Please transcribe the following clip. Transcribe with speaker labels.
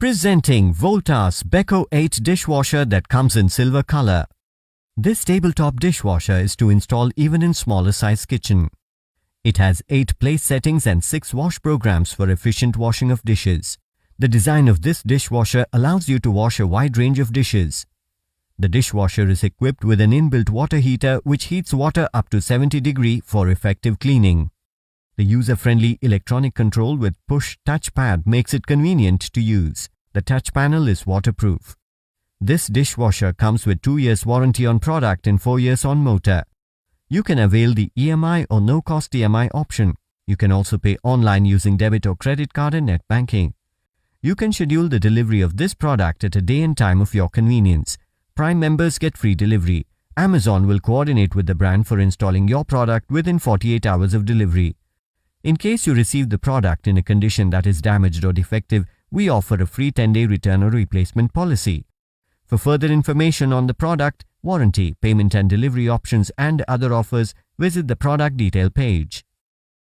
Speaker 1: Presenting Voltas Beko 8 dishwasher that comes in silver color. This tabletop dishwasher is to install even in smaller size kitchen. It has 8 place settings and 6 wash programs for efficient washing of dishes. The design of this dishwasher allows you to wash a wide range of dishes. The dishwasher is equipped with an inbuilt water heater which heats water up to 70 degrees for effective cleaning. The user-friendly electronic control with push touchpad makes it convenient to use. The touch panel is waterproof. This dishwasher comes with 2 years warranty on product and 4 years on motor. You can avail the EMI or no-cost EMI option. You can also pay online using debit or credit card and net banking. You can schedule the delivery of this product at a day and time of your convenience. Prime members get free delivery. Amazon will coordinate with the brand for installing your product within 48 hours of delivery. In case you receive the product in a condition that is damaged or defective, we offer a free 10-day return or replacement policy. For further information on the product, warranty, payment and delivery options and other offers, visit the product detail page.